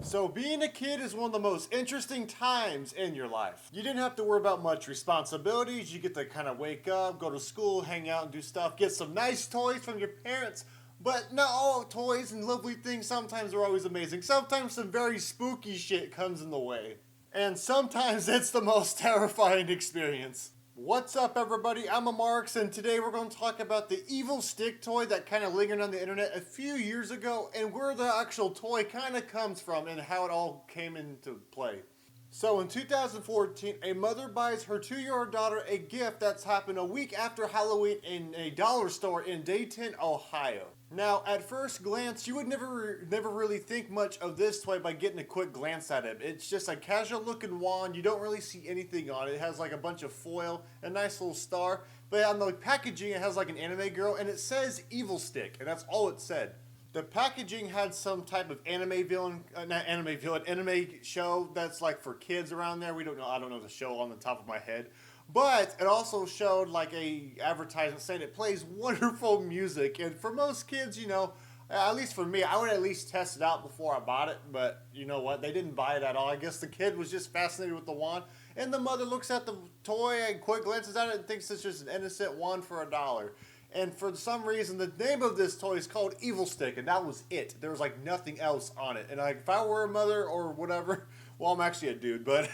So being a kid is one of the most interesting times in your life. You didn't have to worry about much responsibilities. You get to kind of wake up, go to school, hang out and do stuff, get some nice toys from your parents. But not all toys and lovely things sometimes are always amazing. Sometimes some very spooky shit comes in the way. And sometimes it's the most terrifying experience. What's up, everybody? I'm Amaryx, and today we're going to talk about the Evilstick toy that kind of lingered on the internet a few years ago, and where the actual toy kind of comes from and how it all came into play. So in 2014, a mother buys her 2-year-old daughter a gift that's happened a week after Halloween in a dollar store in Dayton, Ohio. Now, at first glance, you would never really think much of this toy by getting a quick glance at it. It's just a casual looking wand. You don't really see anything on it. It has like a bunch of foil, a nice little star. But on the packaging, it has like an anime girl, and it says Evilstick, and that's all it said. The packaging had some type of anime show that's like for kids around there. I don't know the show on the top of my head. But it also showed like a advertisement saying it plays wonderful music. And for most kids, at least for me, I would at least test it out before I bought it. But you know what? They didn't buy it at all. I guess the kid was just fascinated with the wand. And the mother looks at the toy and quick glances at it and thinks it's just an innocent wand for $1. And for some reason, the name of this toy is called Evilstick, and that was it. There was like nothing else on it. And like, if I were a mother or whatever, well, I'm actually a dude, but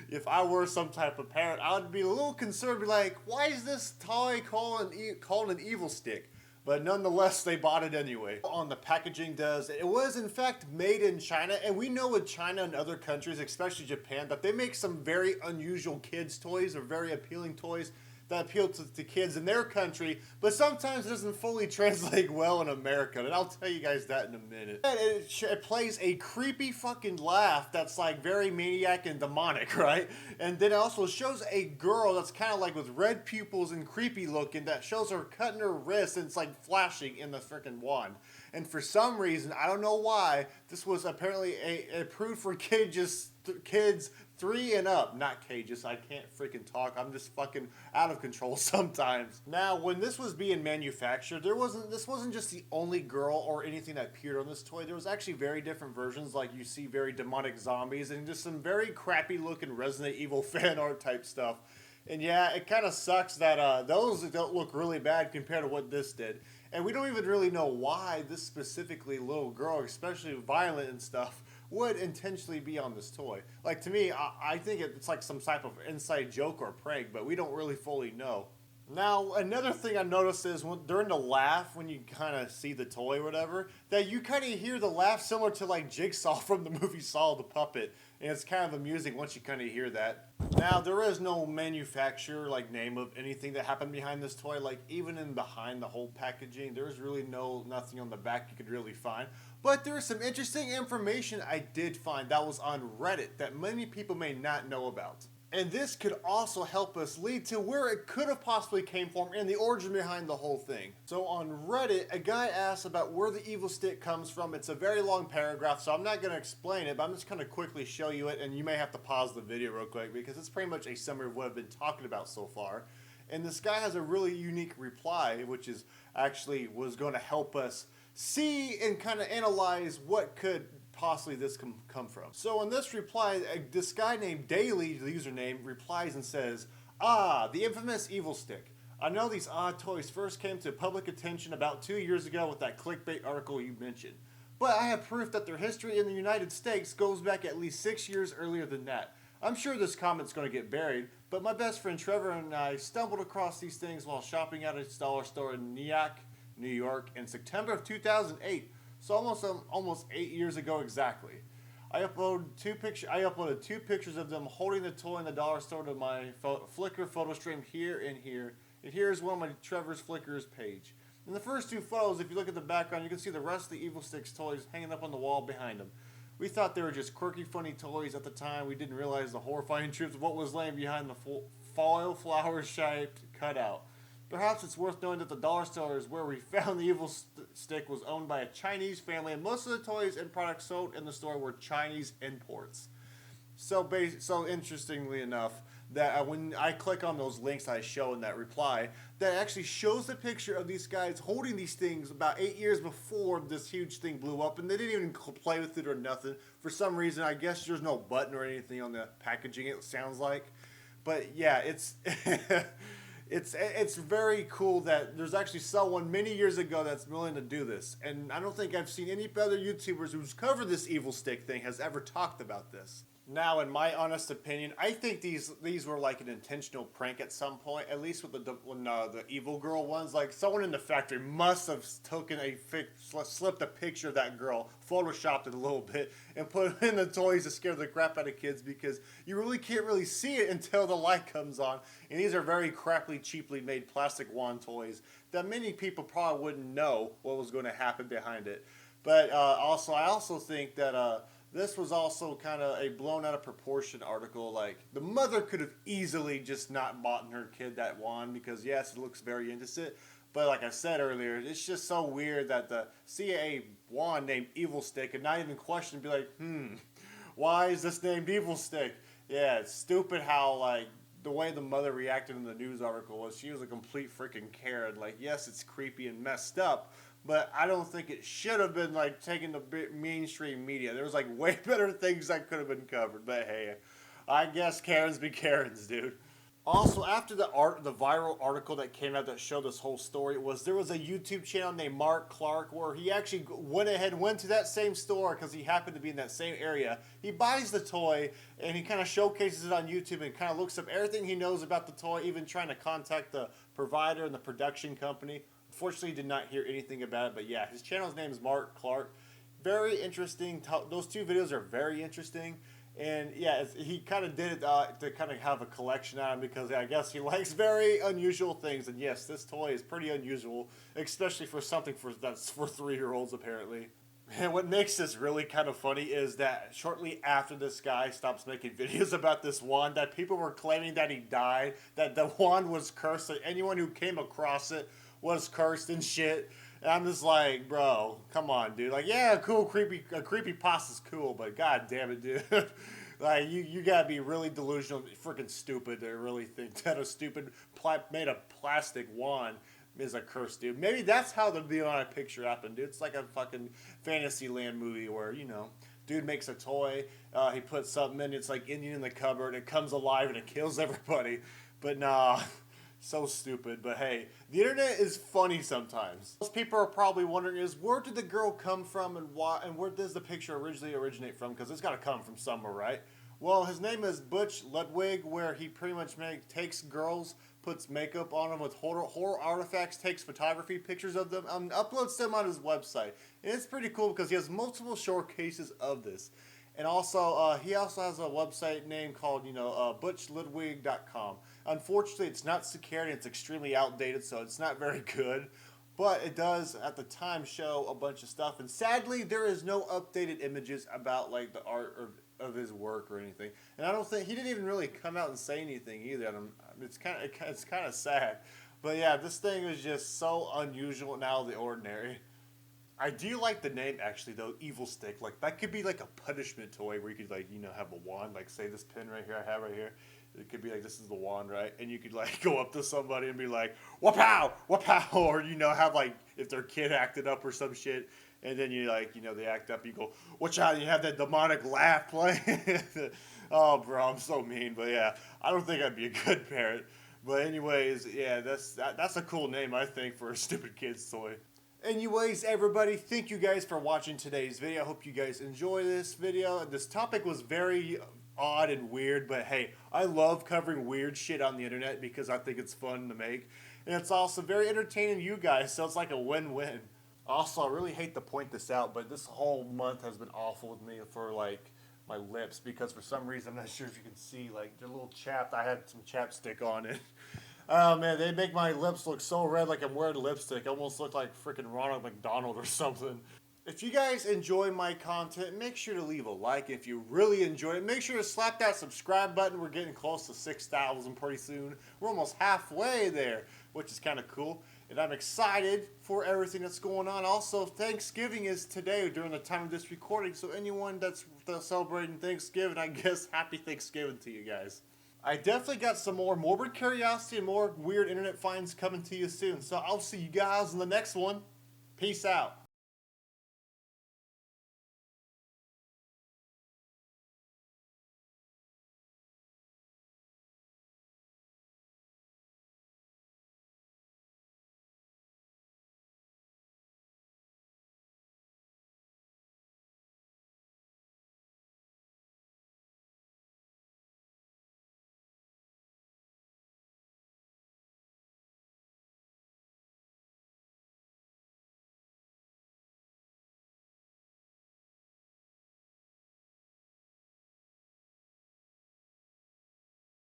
if I were some type of parent, I would be a little concerned, be like, why is this toy called an Evilstick? But nonetheless, they bought it anyway. On the packaging it was in fact made in China, and we know with China and other countries, especially Japan, that they make some very unusual kids' toys or very appealing toys that appeal to kids in their country, but sometimes it doesn't fully translate well in America, and I'll tell you guys that in a minute. It plays a creepy fucking laugh that's like very maniac and demonic, right? And then it also shows a girl that's kind of like with red pupils and creepy looking that shows her cutting her wrist and it's like flashing in the freaking wand. And for some reason, I don't know why, this was apparently approved for kids 3 and up. Not cages, I can't freaking talk. I'm just fucking out of control sometimes. Now, when this was being manufactured, this wasn't just the only girl or anything that appeared on this toy. There was actually very different versions, like you see very demonic zombies and just some very crappy looking Resident Evil fan art type stuff. And yeah, it kind of sucks that those don't look really bad compared to what this did. And we don't even really know why this specifically little girl, especially violent and stuff, would intentionally be on this toy. Like, to me, I think it's like some type of inside joke or prank, but we don't really fully know. Now, another thing I noticed is during the laugh, when you kind of see the toy or whatever, that you kind of hear the laugh similar to like Jigsaw from the movie Saw the Puppet. And it's kind of amusing once you kind of hear that. Now, there is no manufacturer like name of anything that happened behind this toy. Like, even in behind the whole packaging, there's really nothing on the back you could really find. But there's some interesting information I did find that was on Reddit that many people may not know about. And this could also help us lead to where it could have possibly came from and the origin behind the whole thing. So on Reddit, a guy asked about where the Evilstick comes from. It's a very long paragraph, so I'm not going to explain it, but I'm just going to quickly show you it, and you may have to pause the video real quick because it's pretty much a summary of what I've been talking about so far. And this guy has a really unique reply, which is actually was going to help us see and kind of analyze what could possibly this come from. So in this reply, this guy named Daily, the username, replies and says, the infamous Evilstick. I know these odd toys first came to public attention about 2 years ago with that clickbait article you mentioned. But I have proof that their history in the United States goes back at least 6 years earlier than that. I'm sure this comment's going to get buried, but my best friend Trevor and I stumbled across these things while shopping at a dollar store in Nyack, New York in September of 2008. So almost 8 years ago exactly. I uploaded two pictures of them holding the toy in the dollar store to my Flickr photo stream here and here. And here's one of my Trevor's Flickr's page. In the first two photos, if you look at the background, you can see the rest of the Evilstick's toys hanging up on the wall behind them. We thought they were just quirky, funny toys at the time. We didn't realize the horrifying truth of what was laying behind the foil flower-shaped cutout. Perhaps it's worth knowing that the dollar store is where we found the Evilstick was owned by a Chinese family, and most of the toys and products sold in the store were Chinese imports. So interestingly enough, that when I click on those links I show in that reply, that actually shows the picture of these guys holding these things about 8 years before this huge thing blew up, and they didn't even play with it or nothing. For some reason, I guess there's no button or anything on the packaging, it sounds like. But yeah, it's it's very cool that there's actually someone many years ago that's willing to do this. And I don't think I've seen any other YouTubers who's covered this Evilstick thing has ever talked about this. Now, in my honest opinion, I think these were like an intentional prank at some point. At least with the evil girl ones, like someone in the factory must have slipped a picture of that girl, photoshopped it a little bit, and put it in the toys to scare the crap out of kids because you really can't really see it until the light comes on. And these are very crappily, cheaply made plastic wand toys that many people probably wouldn't know what was going to happen behind it. But I also think that. This was also kind of a blown out of proportion article. Like, the mother could have easily just not bought her kid that wand because, yes, it looks very innocent. But like I said earlier, it's just so weird that the CAA wand named Evilstick and not even question be like, why is this named Evilstick? Yeah, it's stupid how, like, the way the mother reacted in the news article was she was a complete freaking Karen. Like, yes, it's creepy and messed up, but I don't think it should have been, like, taken to mainstream media. There was, like, way better things that could have been covered. But, hey, I guess Karens be Karens, dude. Also, after the viral article that came out that showed this whole story, there was a YouTube channel named Mark Clark where he actually went to that same store because he happened to be in that same area. He buys the toy, and he kind of showcases it on YouTube and kind of looks up everything he knows about the toy, even trying to contact the provider and the production company. Unfortunately, did not hear anything about it, but yeah, his channel's name is Mark Clark. Very interesting. Those two videos are very interesting. And yeah, he kind of did it to kind of have a collection on him because I guess he likes very unusual things. And yes, this toy is pretty unusual, especially for something that's for 3-year-olds apparently. And what makes this really kind of funny is that shortly after this guy stops making videos about this wand, that people were claiming that he died, that the wand was cursed, that anyone who came across it was cursed and shit. And I'm just like, bro, come on, dude. Like, yeah, cool, creepy pasta's cool, but god damn it, dude. Like, you gotta be really delusional, freaking stupid to really think that a stupid made of plastic wand is a curse, dude. Maybe that's how the Beyond picture happened, dude. It's like a fucking Fantasyland movie where, you know, dude makes a toy, he puts something in, it's like Indian in the cupboard, it comes alive and it kills everybody. But nah. So stupid, but hey, the internet is funny sometimes. Most people are probably wondering is where did the girl come from and why, and where does the picture originally originate from? Because it's got to come from somewhere, right? Well, his name is Butch Ludwig, where he pretty much takes girls, puts makeup on them with horror artifacts, takes photography pictures of them, and uploads them on his website. And it's pretty cool because he has multiple showcases of this. And also, he also has a website name called, butchludwig.com. Unfortunately, it's not secure and it's extremely outdated, so it's not very good. But it does, at the time, show a bunch of stuff. And sadly, there is no updated images about, like, the art of his work or anything. And I don't think, he didn't even really come out and say anything either. It's kind of sad. But yeah, this thing is just so unusual and out of the ordinary. I do like the name, actually, though, Evilstick. Like, that could be, like, a punishment toy where you could, like, have a wand. Like, say this pin right here I have right here. It could be, like, this is the wand, right? And you could, like, go up to somebody and be like, wha-pow, wha-pow. Or, have, like, if their kid acted up or some shit. And then you, like, they act up. You go, watch out. And you have that demonic laugh playing. Oh, bro, I'm so mean. But, yeah, I don't think I'd be a good parent. But anyways, yeah, that's a cool name, I think, for a stupid kid's toy. Anyways, everybody, thank you guys for watching today's video. I hope you guys enjoy this video. This topic was very odd and weird, but hey, I love covering weird shit on the internet because I think it's fun to make. And it's also very entertaining to you guys, so it's like a win-win. Also, I really hate to point this out, but this whole month has been awful with me for, like, my lips because for some reason, I'm not sure if you can see, like, they're a little chapped. I had some chapstick on it. Oh man, they make my lips look so red like I'm wearing lipstick. I almost look like freaking Ronald McDonald or something. If you guys enjoy my content, make sure to leave a like. If you really enjoy it, make sure to slap that subscribe button. We're getting close to 6,000 pretty soon. We're almost halfway there, which is kind of cool. And I'm excited for everything that's going on. Also, Thanksgiving is today during the time of this recording, so anyone that's celebrating Thanksgiving, I guess happy Thanksgiving to you guys. I definitely got some more morbid curiosity and more weird internet finds coming to you soon. So I'll see you guys in the next one. Peace out.